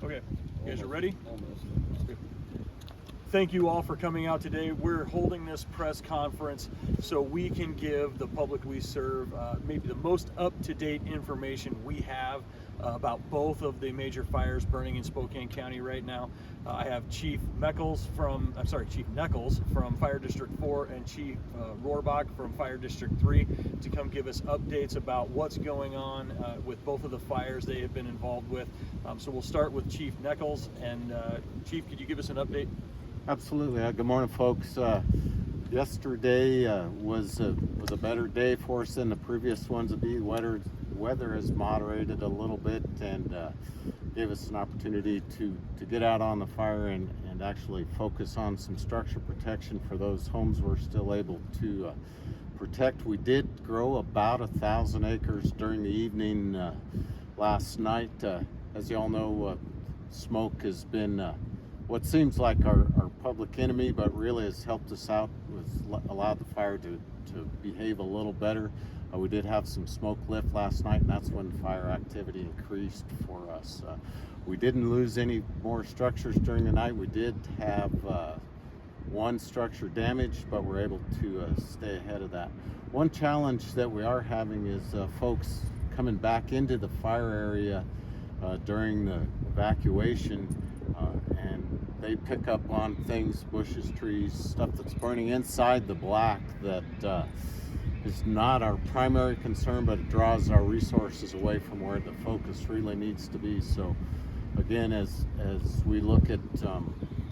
Okay, you guys are ready? Almost. Thank you all for coming out today. We're holding this press conference so we can give the public we serve maybe the most up-to-date information we have about both of the major fires burning in Spokane County right now. I have Chief Neckels from Fire District 4 and Chief Rohrbach from Fire District 3 to come give us updates about what's going on with both of the fires they have been involved with. So we'll start with Chief Neckels. And Chief, could you give us an update? Absolutely. Good morning, folks. Yesterday was a better day for us than the previous ones. The weather has moderated a little bit and gave us an opportunity to get out on the fire and actually focus on some structure protection for those homes we're still able to protect. We did grow about 1,000 acres during the evening last night. As you all know, smoke has been what seems like our public enemy, but really has helped us out, allowed the fire to behave a little better. We did have some smoke lift last night, and that's when fire activity increased for us. We didn't lose any more structures during the night. We did have one structure damaged, but we're able to stay ahead of that. One challenge that we are having is folks coming back into the fire area during the evacuation, and they pick up on things, bushes, trees, stuff that's burning inside the black that is not our primary concern, but it draws our resources away from where the focus really needs to be. So again, as we look at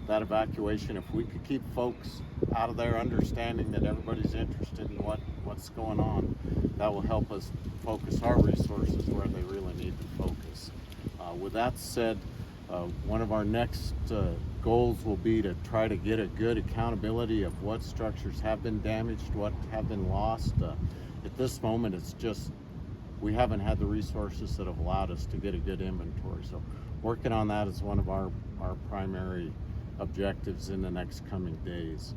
that evacuation, if we could keep folks out of there understanding that everybody's interested in what's going on, that will help us focus our resources where they really need to focus. With that said, one of our next goals will be to try to get a good accountability of what structures have been damaged, what have been lost. At this moment, it's just we haven't had the resources that have allowed us to get a good inventory. So working on that is one of our primary objectives in the next coming days.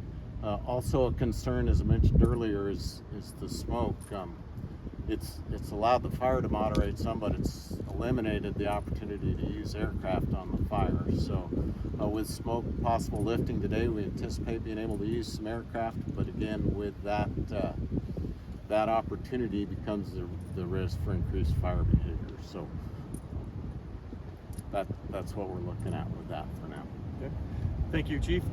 Also a concern, as I mentioned earlier, is the smoke. It's allowed the fire to moderate some, but it's eliminated the opportunity to use aircraft on the fire. So with smoke possible lifting today, we anticipate being able to use some aircraft, but again, with that opportunity becomes the risk for increased fire behavior. So that's what we're looking at with that for now. Okay. Thank you, Chief.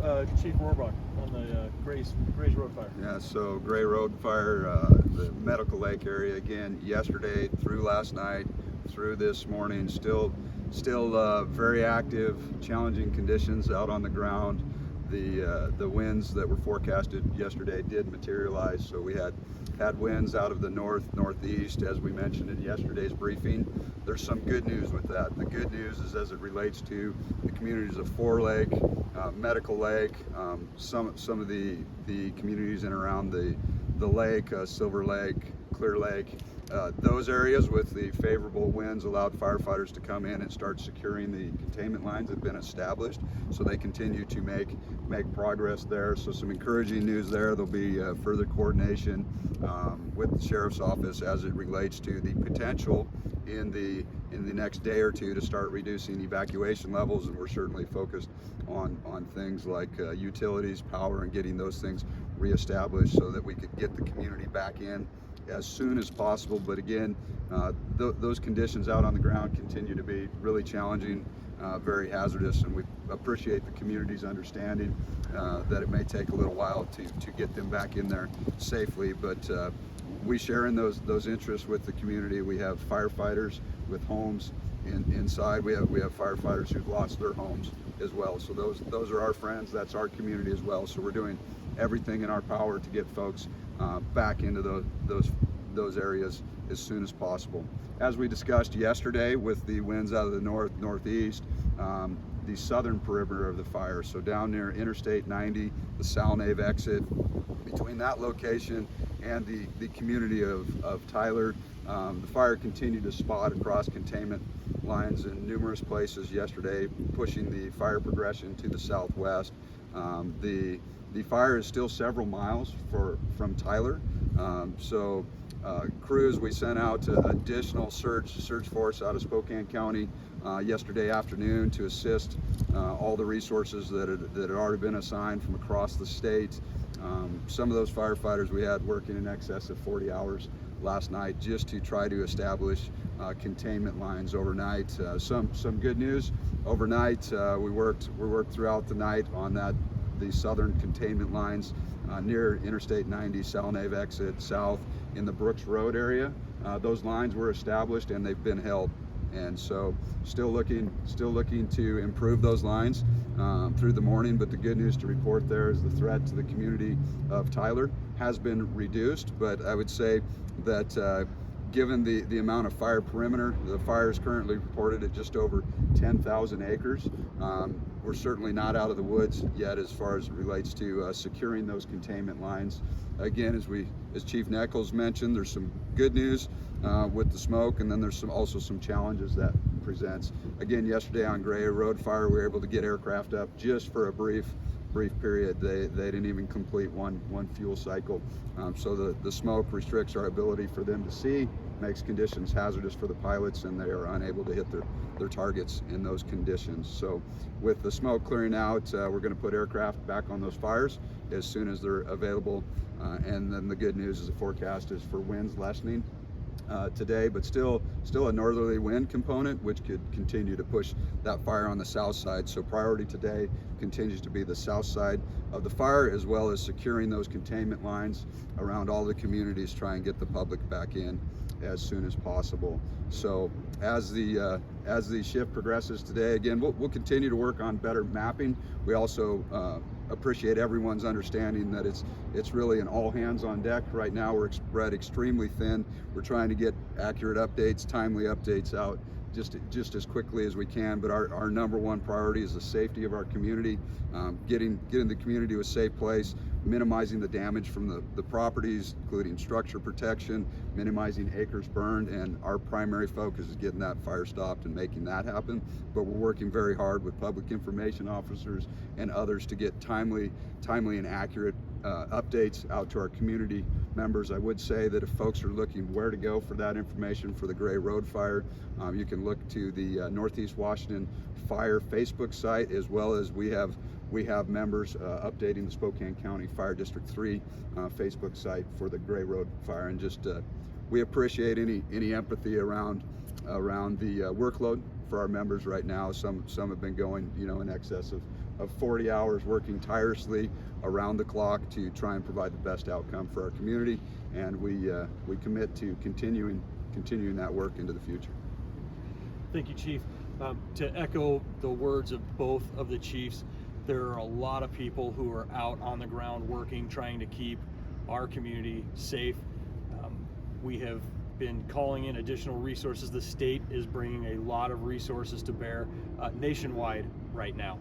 Chief Rohrbach on the Gray's Road Fire. Yeah, so Gray Road Fire, the Medical Lake area, again, yesterday through last night, through this morning, still very active, challenging conditions out on the ground. The winds that were forecasted yesterday did materialize, so we had winds out of the northeast, as we mentioned in yesterday's briefing. There's some good news with that. The good news is as it relates to the communities of Four Lake, Medical Lake, some of the communities in around the lake, Silver Lake, Clear Lake, those areas with the favorable winds allowed firefighters to come in and start securing the containment lines that have been established, so they continue to make progress there. So some encouraging news there. There'll be further coordination with the Sheriff's Office as it relates to the potential in the next day or two to start reducing evacuation levels, and we're certainly focused on things like utilities, power, and getting those things reestablished so that we could get the community back in as soon as possible. But again, those conditions out on the ground continue to be really challenging, very hazardous, and we appreciate the community's understanding that it may take a little while to get them back in there safely. But we share in those interests with the community. We have firefighters with homes inside. We have firefighters who've lost their homes as well. So those are our friends. That's our community as well. So we're doing everything in our power to get folks back into those areas as soon as possible. As we discussed yesterday, with the winds out of the northeast, the southern perimeter of the fire, so down near Interstate 90, the Salnave exit, between that location and the community of Tyler, the fire continued to spot across containment lines in numerous places yesterday, pushing the fire progression to the southwest. The fire is still several miles from Tyler, so crews, we sent out additional search force out of Spokane County yesterday afternoon to assist all the resources that had already been assigned from across the state. Some of those firefighters we had working in excess of 40 hours last night just to try to establish containment lines overnight. Some good news overnight. We worked throughout the night on the southern containment lines near Interstate 90 Salnave exit south in the Brooks Road area. Those lines were established and they've been held. And so still looking to improve those lines through the morning, but the good news to report there is the threat to the community of Tyler has been reduced. But I would say that given the amount of fire perimeter, the fire is currently reported at just over 10,000 acres. We're certainly not out of the woods yet as far as it relates to securing those containment lines. Again, as Chief Neckels mentioned, there's some good news with the smoke, and then there's also some challenges that presents. Again, yesterday on Gray Road Fire, we were able to get aircraft up just for a brief period. They didn't even complete one fuel cycle. So the smoke restricts our ability for them to see, makes conditions hazardous for the pilots, and they are unable to hit their targets in those conditions. So with the smoke clearing out, we're going to put aircraft back on those fires as soon as they're available. And then the good news is the forecast is for winds lessening today, but still a northerly wind component, which could continue to push that fire on the south side. So priority today continues to be the south side of the fire, as well as securing those containment lines around all the communities, try and get the public back in as soon as possible. So as the shift progresses today, again, we'll continue to work on better mapping. We also appreciate everyone's understanding that it's really an all hands on deck right now. We're spread extremely thin. We're trying to get accurate updates, timely updates out just as quickly as we can, but our number one priority is the safety of our community, getting the community to a safe place, minimizing the damage from the properties, including structure protection, minimizing acres burned, and our primary focus is getting that fire stopped and making that happen. But we're working very hard with public information officers and others to get timely and accurate updates out to our community members. I would say that if folks are looking where to go for that information for the Gray Road Fire, you can look to the Northeast Washington Fire Facebook site, as well as we have members updating the Spokane County Fire District 3 Facebook site for the Gray Road Fire. And just we appreciate any empathy around the workload for our members right now. Some have been going in excess of 40 hours, working tirelessly around the clock to try and provide the best outcome for our community, and we commit to continuing that work into the future. Thank you, Chief. To echo the words of both of the chiefs, there are a lot of people who are out on the ground working, trying to keep our community safe. We have been calling in additional resources. The state is bringing a lot of resources to bear nationwide right now.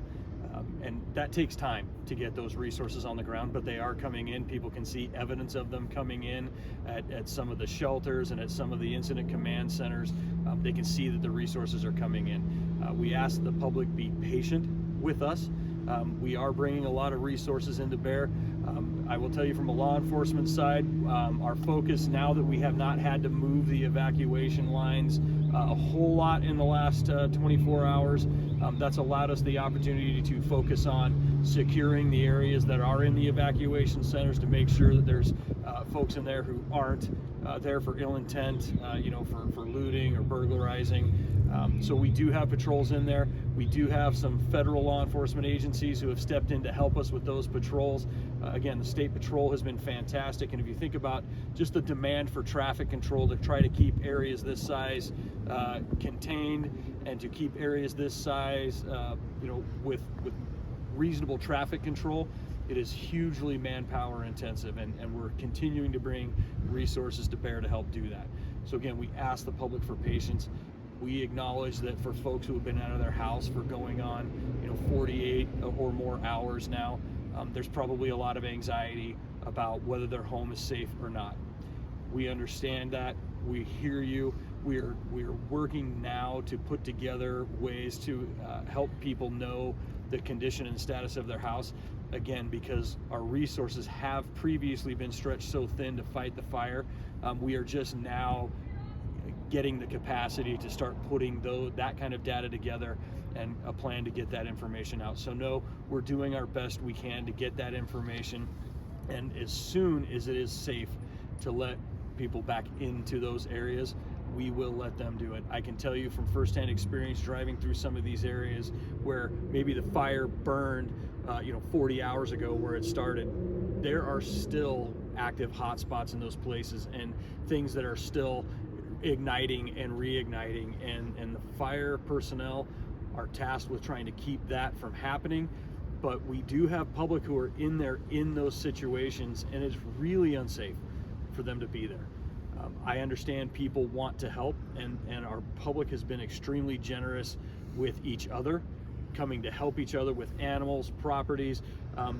And that takes time to get those resources on the ground, but they are coming in. People can see evidence of them coming in at some of the shelters and at some of the incident command centers. They can see that the resources are coming in. We ask the public be patient with us. We are bringing a lot of resources into bear. I will tell you from a law enforcement side, our focus now that we have not had to move the evacuation lines a whole lot in the last 24 hours, that's allowed us the opportunity to focus on securing the areas that are in the evacuation centers, to make sure that there's folks in there who aren't there for ill intent, for looting or burglarizing. So we do have patrols in there. We do have some federal law enforcement agencies who have stepped in to help us with those patrols. Again, the state patrol has been fantastic, and if you think about just the demand for traffic control to try to keep areas this size contained, and to keep areas this size with reasonable traffic control, it is hugely manpower intensive, and we're continuing to bring resources to bear to help do that. So again, we ask the public for patience. We acknowledge that for folks who have been out of their house for going on 48 or more hours now, there's probably a lot of anxiety about whether their home is safe or not. We understand that. We hear you. We are working now to put together ways to help people know the condition and status of their house. Again, because our resources have previously been stretched so thin to fight the fire, we are just now getting the capacity to start putting that kind of data together and a plan to get that information out. So no, we're doing our best we can to get that information, and as soon as it is safe to let people back into those areas, we will let them do it. I can tell you from firsthand experience driving through some of these areas where maybe the fire burned 40 hours ago where it started, there are still active hotspots in those places and things that are still igniting and reigniting, and the fire personnel are tasked with trying to keep that from happening. But we do have public who are in there in those situations, and it's really unsafe for them to be there. I understand people want to help, and our public has been extremely generous with each other, coming to help each other with animals, properties.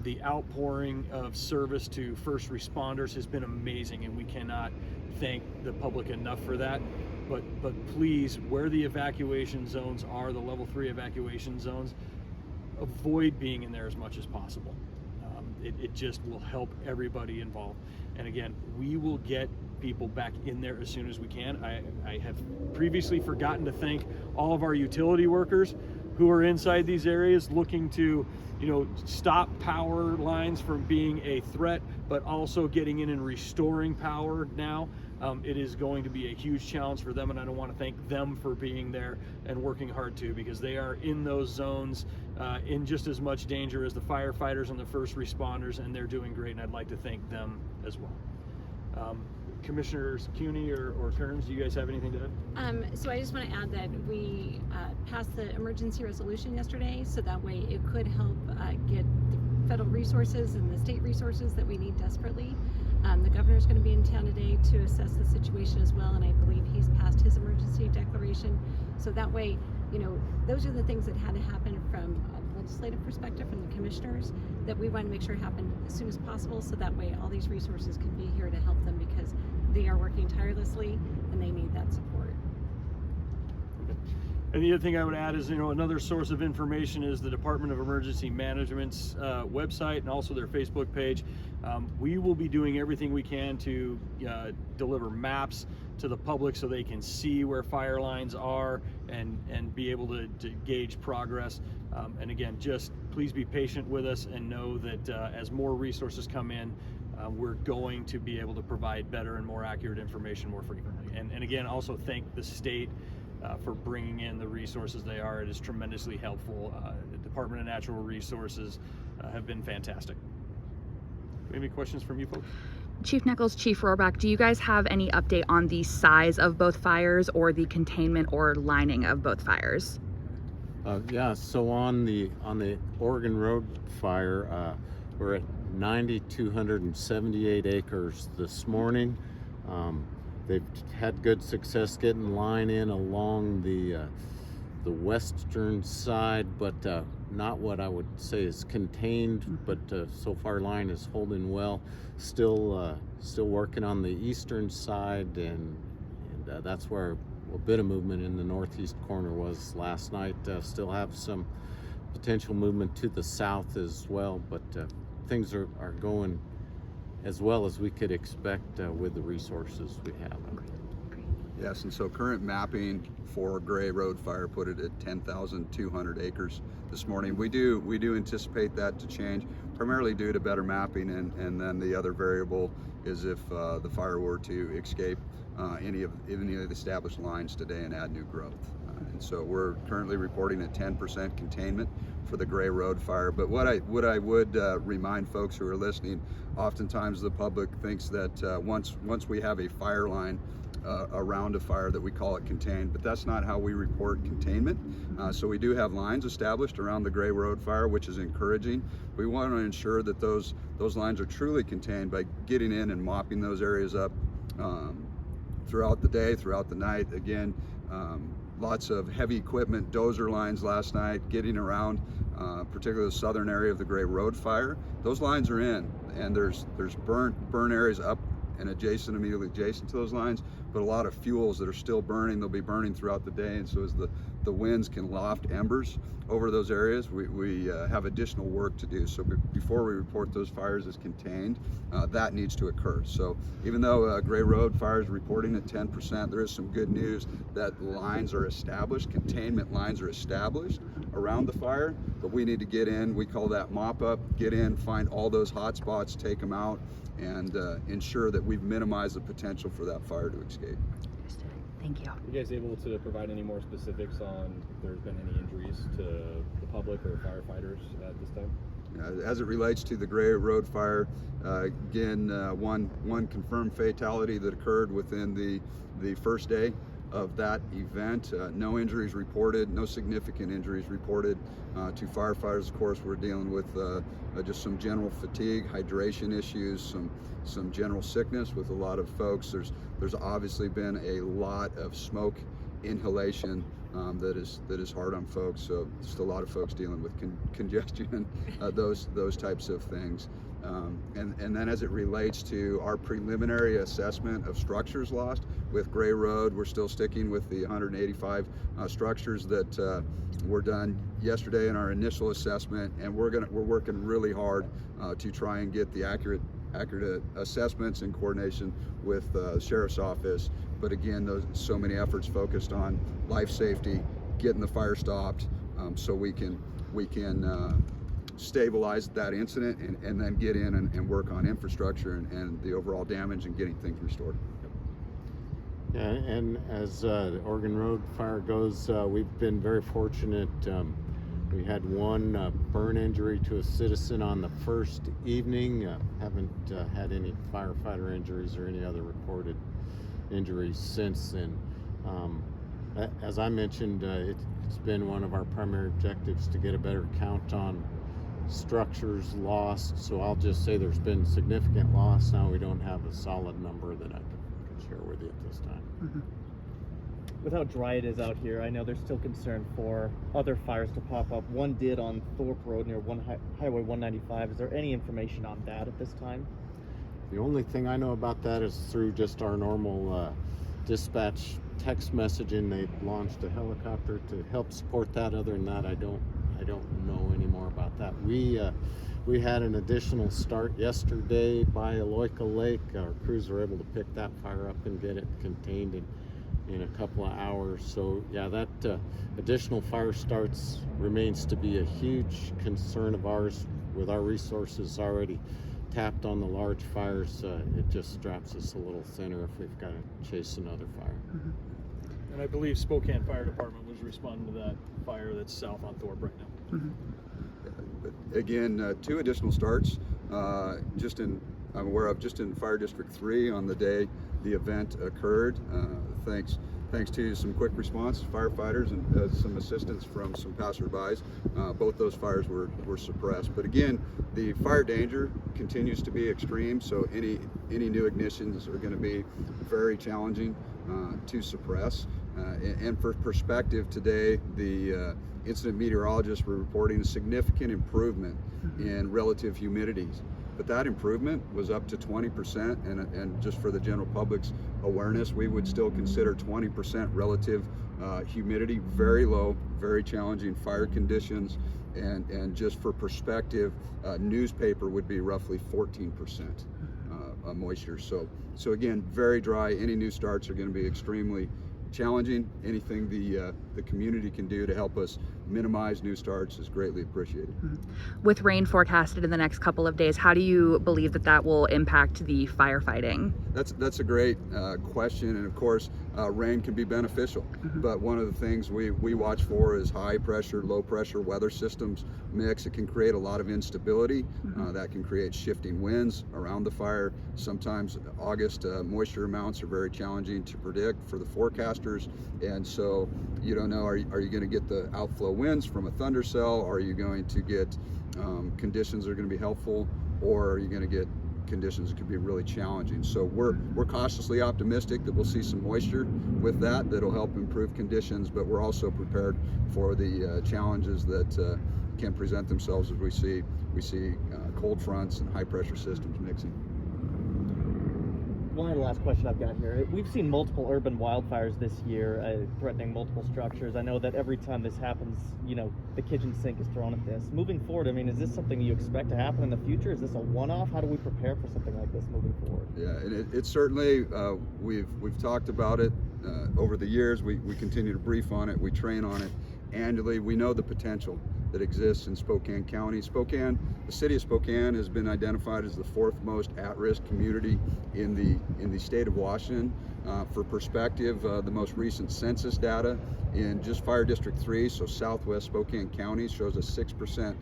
The outpouring of service to first responders has been amazing, and we cannot thank the public enough for that. But please, where the evacuation zones are, the level 3 evacuation zones, avoid being in there as much as possible. It just will help everybody involved. And again, we will get people back in there as soon as we can. I have previously forgotten to thank all of our utility workers who are inside these areas looking to, stop power lines from being a threat, but also getting in and restoring power now. It is going to be a huge challenge for them, and I don't want to thank them for being there and working hard too, because they are in those zones in just as much danger as the firefighters and the first responders, and they're doing great, and I'd like to thank them as well. Commissioners Cuny or Kearns, do you guys have anything to add? So I just want to add that we passed the emergency resolution yesterday, so that way it could help get the federal resources and the state resources that we need desperately. The governor's going to be in town today to assess the situation as well, and I believe he's passed his emergency declaration. So that way, those are the things that had to happen from a legislative perspective from the commissioners that we want to make sure happen as soon as possible, so that way all these resources can be here to help them, because they are working tirelessly and they need that support. Okay. And the other thing I would add is, another source of information is the Department of Emergency Management's website and also their Facebook page. We will be doing everything we can to deliver maps to the public so they can see where fire lines are and be able to gauge progress. And again, just please be patient with us and know that as more resources come in, we're going to be able to provide better and more accurate information more frequently. And again, also thank the state for bringing in the resources they are. It is tremendously helpful. The Department of Natural Resources have been fantastic. Any questions from you folks? Chief Neckels, Chief Rohrbach, do you guys have any update on the size of both fires or the containment or lining of both fires? Yeah, so on the Oregon Road fire, we're at 9,278 acres this morning. They've had good success getting line in along the western side, but not what I would say is contained, but so far line is holding well. Still working on the eastern side, and that's where a bit of movement in the northeast corner was last night. Still have some potential movement to the south as well, but things are going as well as we could expect with the resources we have. Yes, and so current mapping for Gray Road Fire put it at 10,200 acres this morning. We do anticipate that to change, primarily due to better mapping, and then the other variable is if the fire were to escape any of the established lines today and add new growth. And so we're currently reporting at 10% containment for the Gray Road Fire. But what I would remind folks who are listening, oftentimes the public thinks that once we have a fire line around a fire that we call it contained, but that's not how we report containment. So we do have lines established around the Gray Road Fire, which is encouraging. We want to ensure that those lines are truly contained by getting in and mopping those areas up throughout the day, throughout the night. Again, lots of heavy equipment, dozer lines last night, getting around, particularly the southern area of the Gray Road Fire. Those lines are in, and there's burn areas up and immediately adjacent to those lines, but a lot of fuels that are still burning. They'll be burning throughout the day, and so as the winds can loft embers over those areas, we have additional work to do. So before we report those fires as contained, that needs to occur. So even though Gray Road Fire is reporting at 10%, there is some good news that lines are established, containment lines are established around the fire, but we need to get in. We call that mop up, get in, find all those hot spots, take them out, and ensure that we've minimized the potential for that fire to escape. Thank you. Are you guys able to provide any more specifics on if there's been any injuries to the public or firefighters at this time? As it relates to the Gray Road Fire, again, one confirmed fatality that occurred within the first day of that event. No injuries reported, no significant injuries reported to firefighters. Of course, we're dealing with just some general fatigue, hydration issues, some general sickness with a lot of folks. There's obviously been a lot of smoke inhalation that is hard on folks. So just a lot of folks dealing with congestion, those types of things. And then as it relates to our preliminary assessment of structures lost with Gray Road, we're still sticking with the 185 structures that were done yesterday in our initial assessment, and we're working really hard to try and get the accurate assessments in coordination with the Sheriff's Office. But again, so many efforts focused on life safety, getting the fire stopped, so we can stabilize that incident and then get in and work on infrastructure and the overall damage and getting things restored. Yeah, and as the Oregon Road Fire goes, we've been very fortunate. We had one burn injury to a citizen on the first evening. Haven't had any firefighter injuries or any other reported injuries since then. As I mentioned, it's been one of our primary objectives to get a better count on structures lost. So I'll just say there's been significant loss. Now we don't have a solid number that I can share with you at this time. Mm-hmm. With how dry it is out here, I know there's still concern for other fires to pop up. One did on Thorpe Road near Highway 195. Is there any information on that at this time? The only thing I know about that is through just our normal dispatch text messaging. They launched a helicopter to help support that. Other than that, I don't know any more about that. We had an additional start yesterday by Aloika Lake. Our crews were able to pick that fire up and get it contained in a couple of hours. So yeah, that additional fire starts remains to be a huge concern of ours. With our resources already tapped on the large fires, it just straps us a little thinner if we've got to chase another fire. Mm-hmm. And I believe Spokane Fire Department was responding to that fire that's south on Thorpe right now. Mm-hmm. But again, 2 additional starts I'm aware of just in Fire District 3 on the day the event occurred. Thanks to some quick response firefighters and some assistance from some passerbys. Both those fires were suppressed. But again, the fire danger continues to be extreme, so any new ignitions are going to be very challenging to suppress. And for perspective, today the incident meteorologists were reporting a significant improvement in relative humidities. But that improvement was up to 20%, and just for the general public's awareness, we would still consider 20% relative humidity very low, very challenging fire conditions, and just for perspective, newspaper would be roughly 14% moisture. So again, very dry. Any new starts are going to be extremely challenging. Anything the community can do to help us minimize new starts is greatly appreciated. With rain forecasted in the next couple of days, how do you believe that will impact the firefighting? That's a great question, and of course rain can be beneficial, but one of the things we watch for is high pressure, low pressure weather systems mix. It can create a lot of instability. That can create shifting winds around the fire. Sometimes August moisture amounts are very challenging to predict for the forecasters, and so you don't know, are you going to get the outflow winds from a thunder cell? Are you going to get conditions that are going to be helpful, or are you going to get conditions that could be really challenging? So we're cautiously optimistic that we'll see some moisture with that'll help improve conditions, but we're also prepared for the challenges that can present themselves as we see cold fronts and high pressure systems mixing. one last question I've got here. We've seen multiple urban wildfires this year, threatening multiple structures. I know that every time this happens, you know, the kitchen sink is thrown at this. Moving forward, I mean, is this something you expect to happen in the future? Is this a one-off? How do we prepare for something like this moving forward? Yeah, and it's certainly, we've talked about it over the years. We continue to brief on it. We train on it annually. We know the potential that exists in Spokane County. Spokane, the city of Spokane has been identified as the 4th most at-risk community in the state of Washington. For perspective, the most recent census data in just Fire District 3, so southwest Spokane County, shows a 6%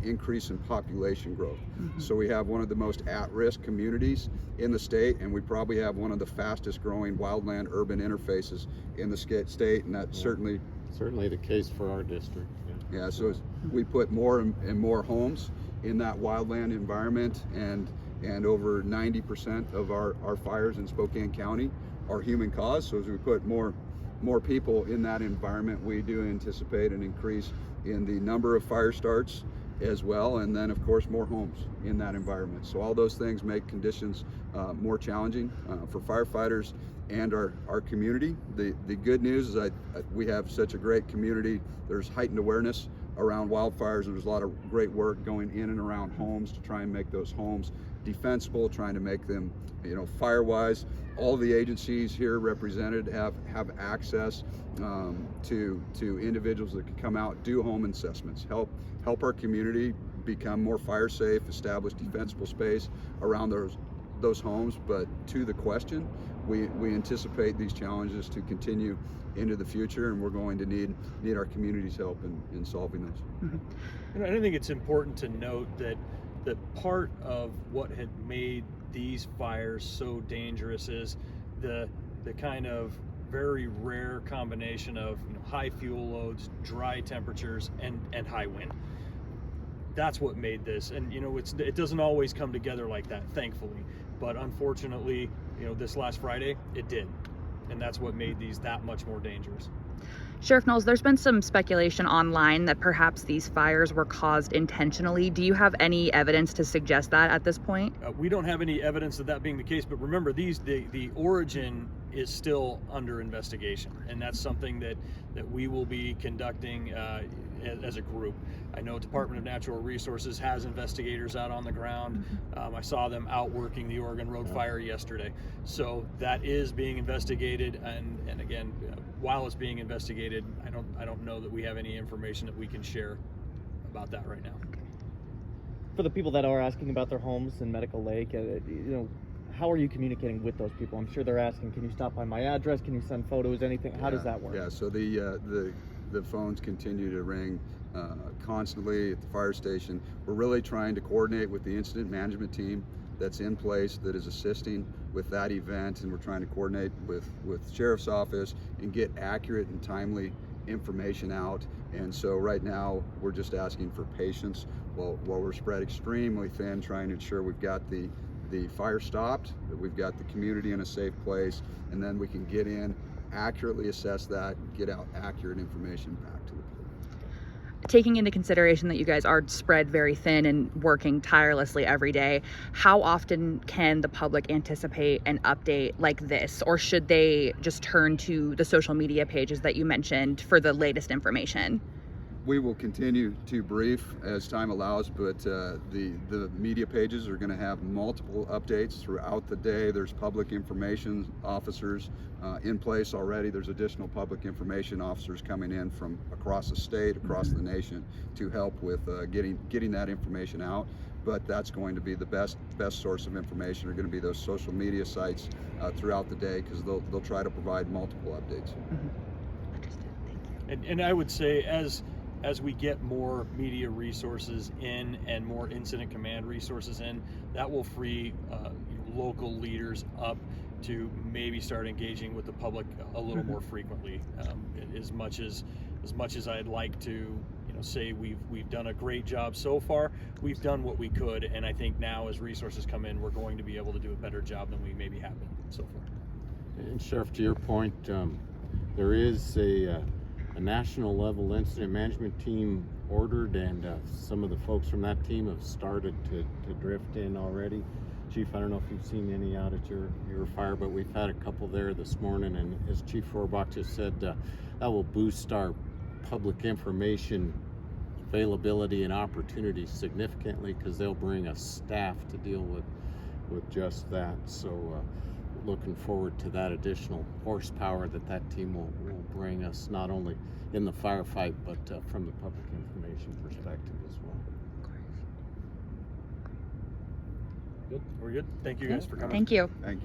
increase in population growth. So we have one of the most at-risk communities in the state, and we probably have one of the fastest growing wildland urban interfaces in the state, and that's certainly the case for our district. Yeah, so we put more and more homes in that wildland environment, and over 90% of our fires in Spokane County are human caused. So as we put more people in that environment, we do anticipate an increase in the number of fire starts as well, and then of course more homes in that environment. So all those things make conditions more challenging for firefighters and our community. The good news is we have such a great community. There's heightened awareness around wildfires, and there's a lot of great work going in and around homes to try and make those homes defensible, trying to make them, you know, fire-wise. All the agencies here represented have access to individuals that can come out, do home assessments, help our community become more fire safe, establish defensible space around those homes. But to the question, we anticipate these challenges to continue into the future, and we're going to need our community's help in solving those. And I think it's important to note that part of what had made these fires so dangerous is the kind of very rare combination of, you know, high fuel loads, dry temperatures, and high wind. That's what made this, and you know, it doesn't always come together like that, thankfully, but unfortunately, you know, this last Friday it did, and that's what made these that much more dangerous. Sheriff Knowles, there's been some speculation online that perhaps these fires were caused intentionally. Do you have any evidence to suggest that at this point? We don't have any evidence of that being the case, but remember, the origin is still under investigation, and that's something that we will be conducting as a group. I know Department of Natural Resources has investigators out on the ground. I saw them out working the Oregon Road Fire yesterday. So that is being investigated, and again, while it's being investigated, I don't know that we have any information that we can share about that right now. For the people that are asking about their homes in Medical Lake, you know, how are you communicating with those people? I'm sure they're asking, can you stop by my address? Can you send photos? Anything? How does that work? Yeah, so the phones continue to ring constantly at the fire station. We're really trying to coordinate with the incident management team that's in place that is assisting with that event, and we're trying to coordinate with Sheriff's Office and get accurate and timely information out. And so right now we're just asking for patience while we're spread extremely thin, trying to ensure we've got the fire stopped, that we've got the community in a safe place, and then we can get in, accurately assess that, get out accurate information back to the public. Taking into consideration that you guys are spread very thin and working tirelessly every day, how often can the public anticipate an update like this, or should they just turn to the social media pages that you mentioned for the latest information? We will continue to brief as time allows, but the media pages are going to have multiple updates throughout the day. There's public information officers in place already. There's additional public information officers coming in from across the state, across the nation, to help with getting that information out. But that's going to be the best source of information are going to be those social media sites throughout the day, because they'll try to provide multiple updates. Understood. Thank you. And I would say as we get more media resources in and more incident command resources in, that will free local leaders up to maybe start engaging with the public a little more frequently. As much as I'd like to, say we've done a great job so far, we've done what we could, and I think now as resources come in, we're going to be able to do a better job than we maybe have been so far. And Sheriff, to your point, there is a national level incident management team ordered, and some of the folks from that team have started to drift in already. Chief, I don't know if you've seen any out at your fire, but we've had a couple there this morning, and as Chief Rohrbach just said, that will boost our public information availability and opportunities significantly, because they'll bring us staff to deal with just that. So looking forward to that additional horsepower that team will bring us, not only in the firefight, but from the public information perspective as well. Good. We're good. Thank you guys for coming. Thank you. Thank you.